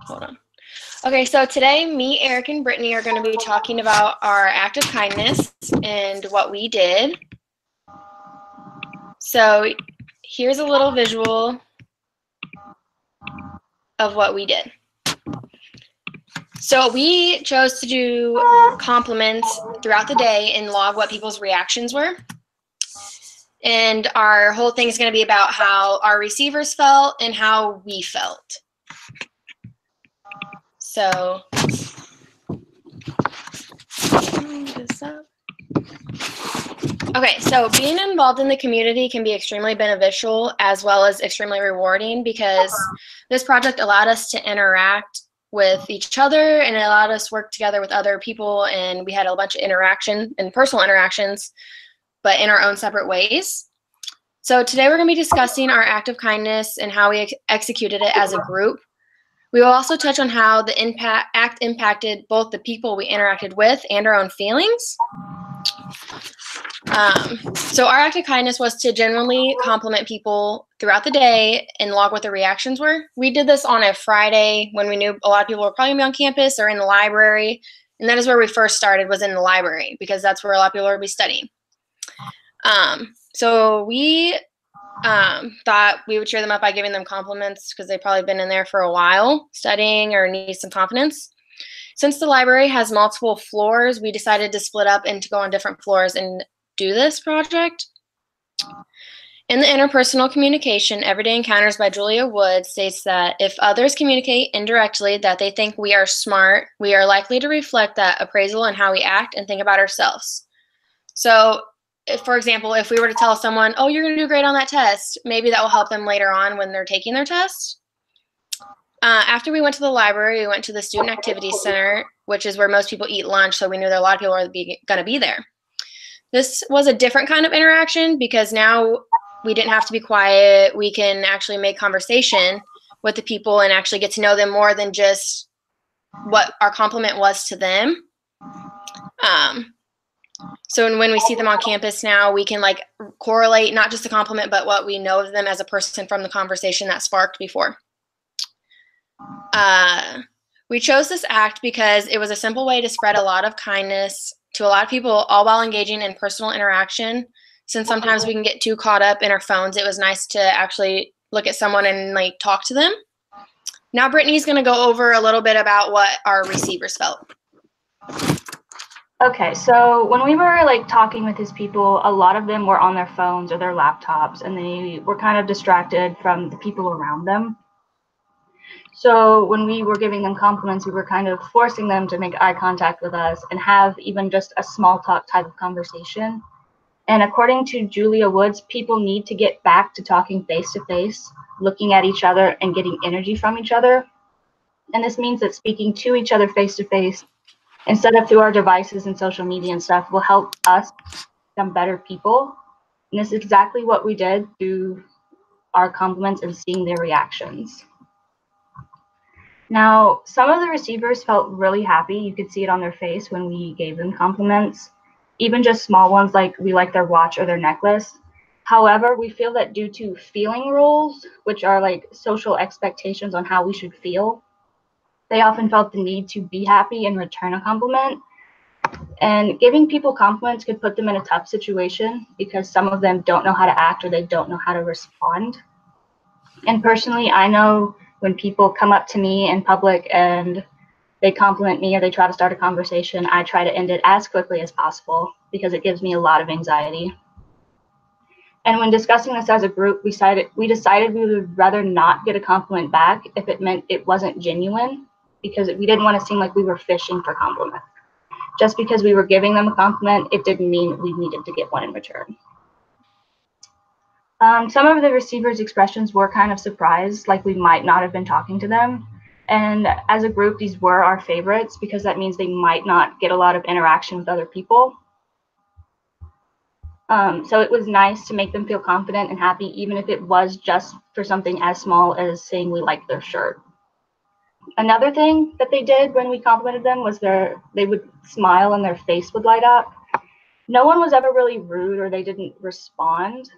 Hold on. Okay, so today me, Eric, and Brittany are going to be talking about our act of kindness and what we did. So here's a little visual of what we did. So we chose to do compliments throughout the day and log what people's reactions were. And our whole thing is going to be about how our receivers felt and how we felt. So, okay, so being involved in the community can be extremely beneficial as well as extremely rewarding because this project allowed us to interact with each other and it allowed us to work together with other people, and we had a bunch of interaction and personal interactions, but in our own separate ways. So today we're going to be discussing our act of kindness and how we executed it as a group. We will also touch on how the act impacted both the people we interacted with and our own feelings. So our act of kindness was to genuinely compliment people throughout the day and log what their reactions were. We did this on a Friday when we knew a lot of people were probably going to be on campus or in the library. And that is where we first started, was in the library, because that's where a lot of people would be studying. So we thought we would cheer them up by giving them compliments because they've probably been in there for a while studying or need some confidence. Since the library has multiple floors, we decided to split up and to go on different floors and do this project. In the Interpersonal Communication, Everyday Encounters by Julia Wood states that if others communicate indirectly that they think we are smart, we are likely to reflect that appraisal in how we act and think about ourselves. So, for example, if we were to tell someone, oh, you're going to do great on that test, maybe that will help them later on when they're taking their test. After we went to the library, we went to the Student Activities Center, which is where most people eat lunch, so we knew that a lot of people were going to be there. This was a different kind of interaction because now we didn't have to be quiet. We can actually make conversation with the people and actually get to know them more than just what our compliment was to them. So when we see them on campus now, we can correlate not just the compliment, but what we know of them as a person from the conversation that sparked before. We chose this act because it was a simple way to spread a lot of kindness to a lot of people, all while engaging in personal interaction. Since sometimes we can get too caught up in our phones, it was nice to actually look at someone and talk to them. Now Brittany's going to go over a little bit about what our receivers felt. Okay, so when we were talking with these people, a lot of them were on their phones or their laptops, and they were kind of distracted from the people around them. So when we were giving them compliments, we were kind of forcing them to make eye contact with us and have even just a small talk type of conversation. And according to Julia Woods, people need to get back to talking face to face, looking at each other and getting energy from each other. And this means that speaking to each other face to face instead of through our devices and social media and stuff will help us become better people. And this is exactly what we did through our compliments and seeing their reactions. Now, some of the receivers felt really happy. You could see it on their face when we gave them compliments, even just small ones like we like their watch or their necklace. However, we feel that due to feeling rules, which are social expectations on how we should feel, they often felt the need to be happy and return a compliment. And giving people compliments could put them in a tough situation because some of them don't know how to act or they don't know how to respond. And personally, I know when people come up to me in public and they compliment me or they try to start a conversation, I try to end it as quickly as possible because it gives me a lot of anxiety. And when discussing this as a group, we decided we would rather not get a compliment back if it meant it wasn't genuine, because we didn't want to seem like we were fishing for compliments. Just because we were giving them a compliment, it didn't mean we needed to get one in return. Some of the receivers' expressions were kind of surprised, like we might not have been talking to them. And as a group, these were our favorites because that means they might not get a lot of interaction with other people. So it was nice to make them feel confident and happy, even if it was just for something as small as saying we liked their shirt. Another thing that they did when we complimented them was they would smile and their face would light up. No one was ever really rude or they didn't respond.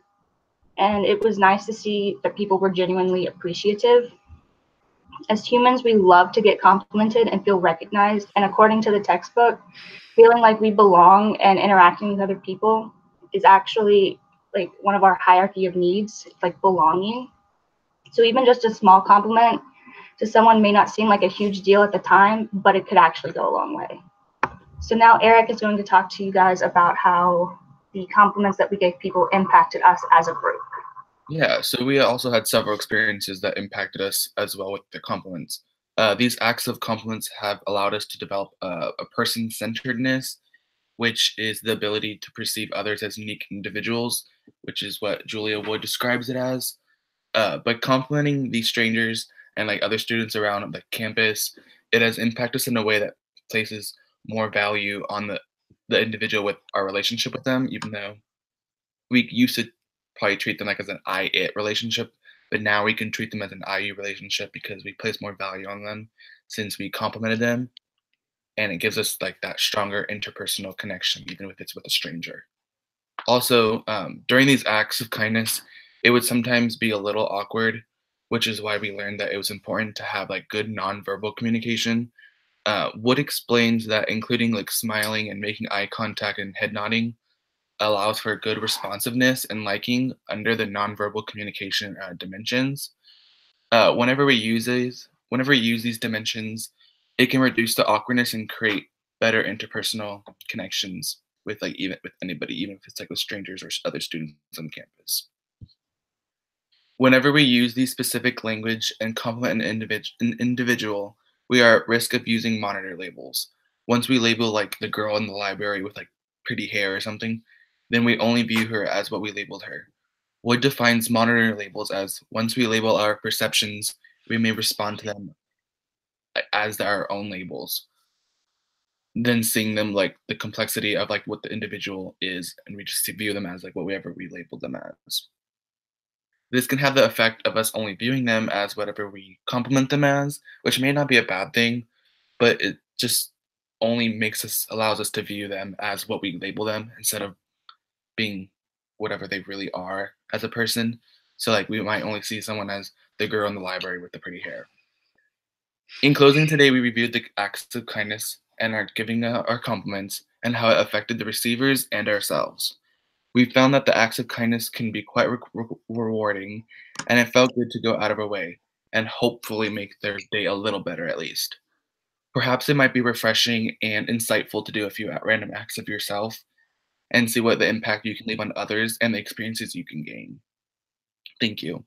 And it was nice to see that people were genuinely appreciative. As humans, we love to get complimented and feel recognized. And according to the textbook, feeling like we belong and interacting with other people is actually like one of our hierarchy of needs, like belonging. So even just a small compliment to someone may not seem like a huge deal at the time, but it could actually go a long way. So now Eric is going to talk to you guys about how the compliments that we gave people impacted us as a group. Yeah, so we also had several experiences that impacted us as well with the compliments. These acts of compliments have allowed us to develop a person centeredness, which is the ability to perceive others as unique individuals, which is what Julia Wood describes it as. By complimenting these strangers and like other students around the campus, it has impacted us in a way that places more value on the individual with our relationship with them, even though we used to probably treat them like as an I it relationship, but now we can treat them as an I you relationship because we place more value on them since we complimented them, and it gives us like that stronger interpersonal connection, even if it's with a stranger. Also, during these acts of kindness, it would sometimes be a little awkward, which is why we learned that it was important to have like good nonverbal communication. Wood explains that including like smiling and making eye contact and head nodding allows for good responsiveness and liking under the nonverbal communication dimensions. Whenever we use these dimensions, it can reduce the awkwardness and create better interpersonal connections with like even with anybody, even if it's like with strangers or other students on campus. Whenever we use these specific language and compliment an individual, we are at risk of using monitor labels. Once we label like the girl in the library with like pretty hair or something, then we only view her as what we labeled her. Wood defines monitor labels as once we label our perceptions, we may respond to them as our own labels, then seeing them like the complexity of like what the individual is, and we just view them as like whatever we labeled them as. This can have the effect of us only viewing them as whatever we compliment them as, which may not be a bad thing, but it just only allows us to view them as what we label them instead of being whatever they really are as a person. So like we might only see someone as the girl in the library with the pretty hair. In closing today, we reviewed the acts of kindness and our giving our compliments and how it affected the receivers and ourselves. We found that the acts of kindness can be quite rewarding, and it felt good to go out of our way and hopefully make their day a little better at least. Perhaps it might be refreshing and insightful to do a few random acts of yourself and see what the impact you can leave on others and the experiences you can gain. Thank you.